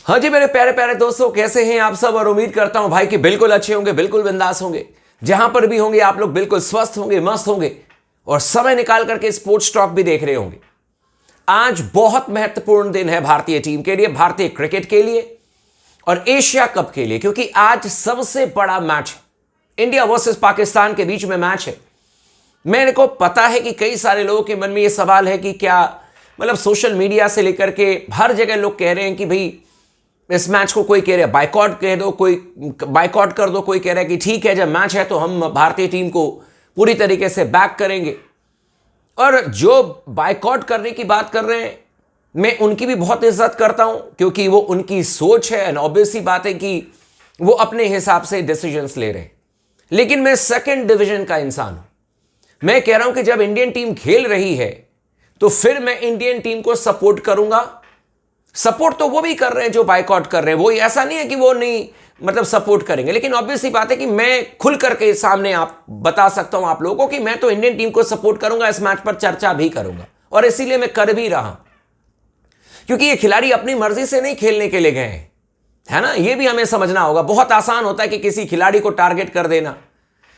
हाँ जी मेरे प्यारे प्यारे दोस्तों, कैसे हैं आप सब। और उम्मीद करता हूं भाई कि बिल्कुल अच्छे होंगे, बिल्कुल बिंदास होंगे। जहां पर भी होंगे आप लोग बिल्कुल स्वस्थ होंगे, मस्त होंगे और समय निकाल करके स्पोर्ट्स टॉक भी देख रहे होंगे। आज बहुत महत्वपूर्ण दिन है भारतीय टीम के लिए, भारतीय क्रिकेट के लिए और एशिया कप के लिए, क्योंकि आज सबसे बड़ा मैच है। इंडिया वर्सेस पाकिस्तान के बीच में मैच है। मेरे को पता है कि कई सारे लोगों के मन में यह सवाल है कि क्या मतलब सोशल मीडिया से लेकर के हर जगह लोग कह रहे हैं कि भाई इस मैच को कोई कह रहा है बायकॉट कह दो, कोई बायकॉट कर दो, कोई कह रहा है कि ठीक है जब मैच है तो हम भारतीय टीम को पूरी तरीके से बैक करेंगे। और जो बायकॉट करने की बात कर रहे हैं मैं उनकी भी बहुत इज्जत करता हूं, क्योंकि वो उनकी सोच है एंड ऑब्वियस सी बात है कि वो अपने हिसाब से डिसीजंस ले रहे हैं। लेकिन मैं सेकंड डिवीजन का इंसान हूं। मैं कह रहा हूं कि जब इंडियन टीम खेल रही है तो फिर मैं इंडियन टीम को सपोर्ट करूंगा। सपोर्ट तो वो भी कर रहे हैं जो बायकॉट कर रहे हैं, वो ऐसा नहीं है कि वो नहीं मतलब सपोर्ट करेंगे। लेकिन ऑब्वियस सी बात है कि मैं खुल करके सामने आप बता सकता हूं आप लोगों को कि मैं तो इंडियन टीम को सपोर्ट करूंगा, इस मैच पर चर्चा भी करूंगा और इसीलिए मैं कर भी रहा हूं, क्योंकि ये खिलाड़ी अपनी मर्जी से नहीं खेलने के लिए गए हैं, है ना। ये भी हमें समझना होगा। बहुत आसान होता है कि किसी खिलाड़ी को टारगेट कर देना,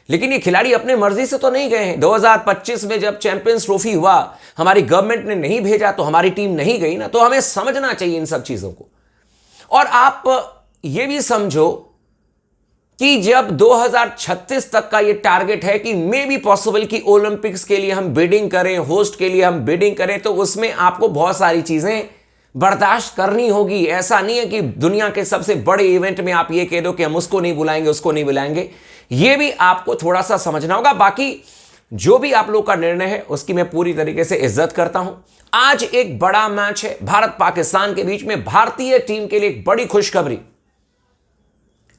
लेकिन ये खिलाड़ी अपने मर्जी से तो नहीं गए हैं। 2025 में जब चैंपियंस ट्रॉफी हुआ, हमारी गवर्नमेंट ने नहीं भेजा तो हमारी टीम नहीं गई ना। तो हमें समझना चाहिए इन सब चीजों को। और आप ये भी समझो कि जब 2036 तक का ये टारगेट है कि मे बी पॉसिबल कि ओलंपिक्स के लिए हम बिडिंग करें, होस्ट के लिए हम बिडिंग करें, तो उसमें आपको बहुत सारी चीजें बर्दाश्त करनी होगी। ऐसा नहीं है कि दुनिया के सबसे बड़े इवेंट में आप ये कह दो कि हम उसको नहीं बुलाएंगे, उसको नहीं बुलाएंगे। ये भी आपको थोड़ा सा समझना होगा। बाकी जो भी आप लोग का निर्णय है उसकी मैं पूरी तरीके से इज्जत करता हूं। आज एक बड़ा मैच है भारत पाकिस्तान के बीच में, भारतीय टीम के लिए एक बड़ी खुशखबरी।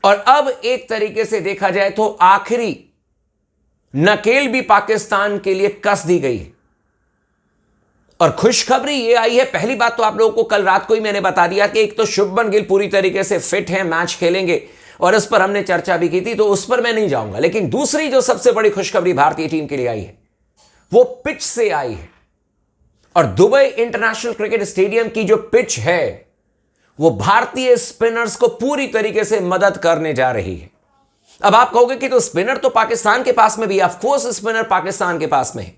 और अब एक तरीके से देखा जाए तो आखिरी नकेल भी पाकिस्तान के लिए कस दी गई है। और खुशखबरी ये आई है, पहली बात तो आप लोगों को कल रात को ही मैंने बता दिया कि एक तो शुभमन गिल पूरी तरीके से फिट है, मैच खेलेंगे और इस पर हमने चर्चा भी की थी, तो उस पर मैं नहीं जाऊंगा। लेकिन दूसरी जो सबसे बड़ी खुशखबरी भारतीय टीम के लिए आई है वो पिच से आई है। और दुबई इंटरनेशनल क्रिकेट स्टेडियम की जो पिच है वो भारतीय स्पिनर्स को पूरी तरीके से मदद करने जा रही है। अब आप कहोगे कि तो स्पिनर तो पाकिस्तान के पास में भी, ऑफ कोर्स स्पिनर पाकिस्तान के पास में है,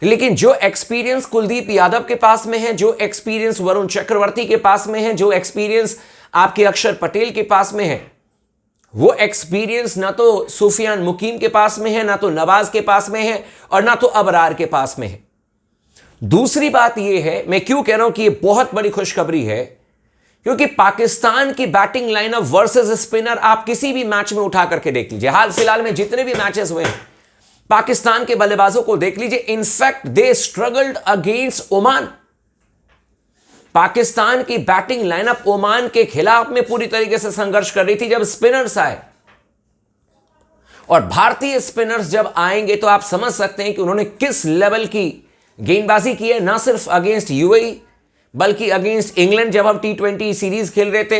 लेकिन जो एक्सपीरियंस कुलदीप यादव के पास में है, जो एक्सपीरियंस वरुण चक्रवर्ती के पास में है, जो एक्सपीरियंस आपके अक्षर पटेल के पास में है, वो एक्सपीरियंस ना तो सुफियान मुकीम के पास में है, ना तो नवाज के पास में है और ना तो अबरार के पास में है। दूसरी बात यह है, मैं क्यों कह रहा हूं कि यह बहुत बड़ी खुशखबरी है, क्योंकि पाकिस्तान की बैटिंग लाइनअप वर्सेस स्पिनर आप किसी भी मैच में उठा करके देख लीजिए। हाल फिलहाल में जितने भी मैचेस हुए हैं पाकिस्तान के बल्लेबाजों को देख लीजिए। In fact they struggled against Oman. Pakistan की बैटिंग लाइनअप ओमान के खिलाफ में पूरी तरीके से संघर्ष कर रही थी जब स्पिनर्स आए। और भारतीय स्पिनर्स जब आएंगे तो आप समझ सकते हैं कि उन्होंने किस लेवल की गेंदबाजी की है, ना सिर्फ अगेंस्ट यूएई बल्कि अगेंस्ट इंग्लैंड जब हम T20 सीरीज खेल रहे थे,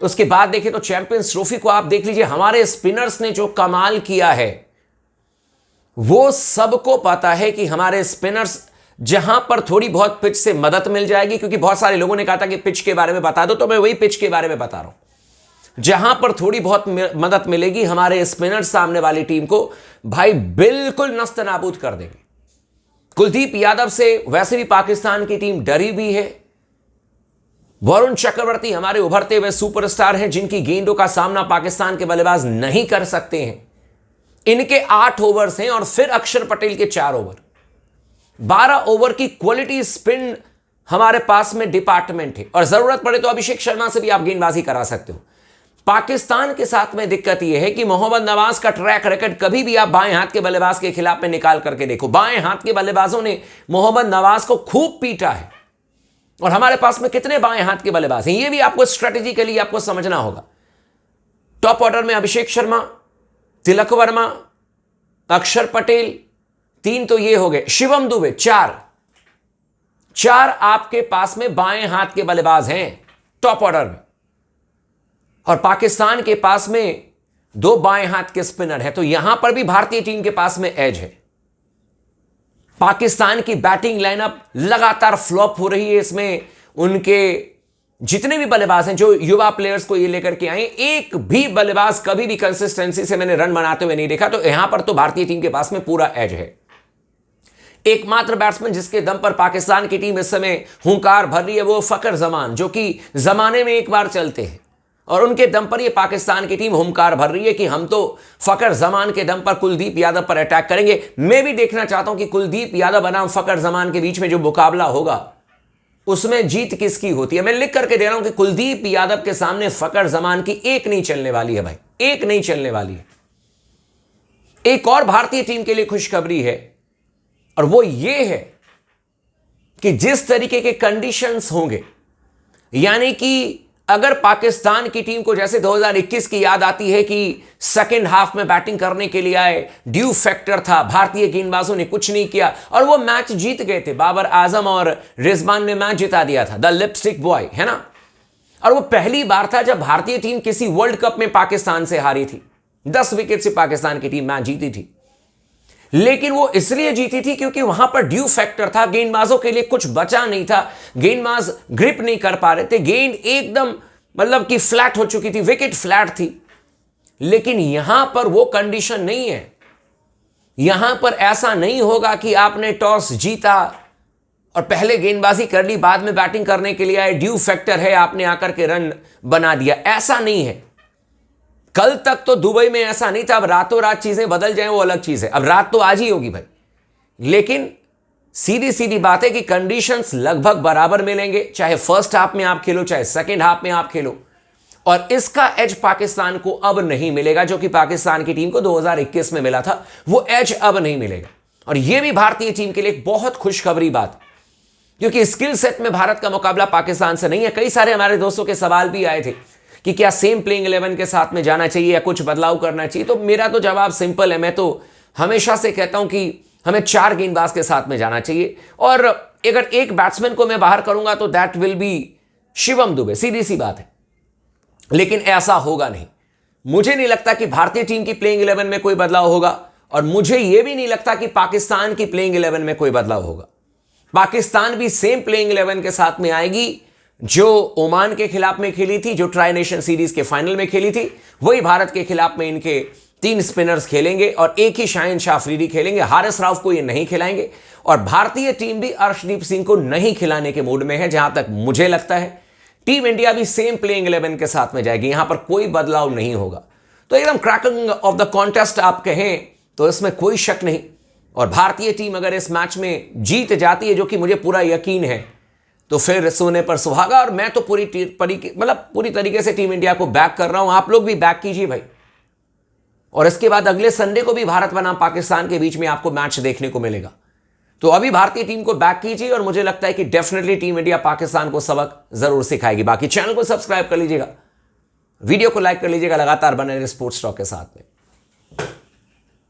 उसके बाद देखें तो चैंपियंस ट्रॉफी को आप देख लीजिए। हमारे स्पिनर्स ने जो कमाल किया है वो सबको पता है कि हमारे स्पिनर्स जहां पर थोड़ी बहुत पिच से मदद मिल जाएगी, क्योंकि बहुत सारे लोगों ने कहा था कि पिच के बारे में बता दो, तो मैं वही पिच के बारे में बता रहा हूं। जहां पर थोड़ी बहुत मदद मिलेगी हमारे स्पिनर्स सामने वाली टीम को भाई बिल्कुल नस्त नाबूद कर देंगे। कुलदीप यादव से वैसे भी पाकिस्तान की टीम डरी भी है। वरुण चक्रवर्ती हमारे उभरते हुए सुपरस्टार हैं जिनकी गेंदों का सामना पाकिस्तान के बल्लेबाज नहीं कर सकते हैं। इनके 8 ओवर्स हैं और फिर अक्षर पटेल के 4 ओवर, 12 ओवर की क्वालिटी स्पिन हमारे पास में डिपार्टमेंट है। और जरूरत पड़े तो अभिषेक शर्मा से भी आप गेंदबाजी करा सकते हो। पाकिस्तान के साथ में दिक्कत यह है कि मोहम्मद नवाज का ट्रैक रिकॉर्ड कभी भी आप बाएं हाथ के बल्लेबाज के खिलाफ में निकाल करके देखो, बाएं हाथ के बल्लेबाजों ने मोहम्मद नवाज को खूब पीटा है। और हमारे पास में कितने बाएं हाथ के बल्लेबाज हैं यह भी आपको स्ट्रेटेजिकली आपको समझना होगा। टॉप ऑर्डर में अभिषेक शर्मा, तिलक वर्मा, अक्षर पटेल 3 तो ये हो गए, शिवम दुबे 4 आपके पास में बाएं हाथ के बल्लेबाज हैं टॉप ऑर्डर में। और पाकिस्तान के पास में 2 बाएं हाथ के स्पिनर हैं। तो यहां पर भी भारतीय टीम के पास में एज है। पाकिस्तान की बैटिंग लाइनअप लगातार फ्लॉप हो रही है। इसमें उनके जितने भी बल्लेबाज हैं जो युवा प्लेयर्स को ये लेकर के आए, एक भी बल्लेबाज कभी भी कंसिस्टेंसी से मैंने रन बनाते हुए नहीं देखा। तो यहां पर तो भारतीय टीम के पास में पूरा एज है। एकमात्र बैट्समैन जिसके दम पर पाकिस्तान की टीम इस समय हुंकार भर रही है वो फकर जमान, जो कि जमाने में एक बार चलते हैं और उनके दम पर ये पाकिस्तान की टीम हुंकार भर रही है कि हम तो फकर जमान के दम पर कुलदीप यादव पर अटैक करेंगे। मैं भी देखना चाहता हूं कि कुलदीप यादव बनाम फकर जमान के बीच में जो मुकाबला होगा उसमें जीत किसकी होती है। मैं लिख करके दे रहा हूं कि कुलदीप यादव के सामने फकर जमान की एक नहीं चलने वाली है भाई, एक नहीं चलने वाली है। एक और भारतीय टीम के लिए खुशखबरी है और वो ये है कि जिस तरीके के कंडीशंस होंगे, यानी कि अगर पाकिस्तान की टीम को जैसे 2021 की याद आती है कि सेकेंड हाफ में बैटिंग करने के लिए आए, ड्यू फैक्टर था, भारतीय गेंदबाजों ने कुछ नहीं किया और वो मैच जीत गए थे। बाबर आजम और रिजवान ने मैच जिता दिया था, द लिपस्टिक बॉय, है ना। और वो पहली बार था जब भारतीय टीम किसी वर्ल्ड कप में पाकिस्तान से हारी थी। 10 विकेट से पाकिस्तान की टीम मैच जीती थी, लेकिन वो इसलिए जीती थी क्योंकि वहां पर ड्यू फैक्टर था, गेंदबाजों के लिए कुछ बचा नहीं था, गेंदबाज ग्रिप नहीं कर पा रहे थे, गेंद एकदम मतलब कि फ्लैट हो चुकी थी, विकेट फ्लैट थी। लेकिन यहां पर वो कंडीशन नहीं है। यहां पर ऐसा नहीं होगा कि आपने टॉस जीता और पहले गेंदबाजी कर ली, बाद में बैटिंग करने के लिए आए, ड्यू फैक्टर है, आपने आकर के रन बना दिया, ऐसा नहीं है। कल तक तो दुबई में ऐसा नहीं था, अब रातों रात चीजें बदल जाएं वो अलग चीज है। अब रात तो आज ही होगी भाई, लेकिन सीधी सीधी बात है कि कंडीशंस लगभग बराबर मिलेंगे, चाहे फर्स्ट हाफ में आप खेलो चाहे सेकंड हाफ में आप खेलो। और इसका एज पाकिस्तान को अब नहीं मिलेगा, जो कि पाकिस्तान की टीम को 2021 में मिला था, वो एज अब नहीं मिलेगा। और यह भी भारतीय टीम के लिए एक बहुत खुशखबरी बात, क्योंकि स्किल सेट में भारत का मुकाबला पाकिस्तान से नहीं है। कई सारे हमारे दोस्तों के सवाल भी आए थे कि क्या सेम प्लेइंग 11 के साथ में जाना चाहिए या कुछ बदलाव करना चाहिए। तो मेरा तो जवाब सिंपल है, मैं तो हमेशा से कहता हूं कि हमें 4 गेंदबाज के साथ में जाना चाहिए और अगर एक बैट्समैन को मैं बाहर करूंगा तो that will be Shivam Dube, सीधी सी बात है। लेकिन ऐसा होगा नहीं। मुझे नहीं लगता कि भारतीय टीम की प्लेइंग 11 में कोई बदलाव होगा और मुझे यह भी नहीं लगता कि पाकिस्तान की प्लेइंग 11 में कोई बदलाव होगा। पाकिस्तान भी सेम प्लेइंग 11 के साथ में आएगी जो ओमान के खिलाफ में खेली थी, जो ट्राई नेशन सीरीज के फाइनल में खेली थी, वही भारत के खिलाफ में इनके 3 स्पिनर्स खेलेंगे और एक ही शाहिन शाह अफरीदी खेलेंगे। हारिस राउफ को ये नहीं खिलाएंगे और भारतीय टीम भी अर्शदीप सिंह को नहीं खिलाने के मूड में है। जहां तक मुझे लगता है टीम इंडिया भी सेम प्लेइंग 11 के साथ में जाएगी, यहां पर कोई बदलाव नहीं होगा। तो एकदम क्रैकिंग ऑफ द कॉन्टेस्ट आप कहें तो इसमें कोई शक नहीं। और भारतीय टीम अगर इस मैच में जीत जाती है, जो कि मुझे पूरा यकीन है, तो फिर सोने पर सुहागा। और मैं तो पूरी तरीके से टीम इंडिया को बैक कर रहा हूं, आप लोग भी बैक कीजिए भाई। और इसके बाद अगले संडे को भी भारत बनाम पाकिस्तान के बीच में आपको मैच देखने को मिलेगा। तो अभी भारतीय टीम को बैक कीजिए और मुझे लगता है कि डेफिनेटली टीम इंडिया पाकिस्तान को सबक जरूर सिखाएगी। बाकी चैनल को सब्सक्राइब कर लीजिएगा, वीडियो को लाइक कर लीजिएगा, लगातार बने रहिए स्पोर्ट्स टॉक के साथ में।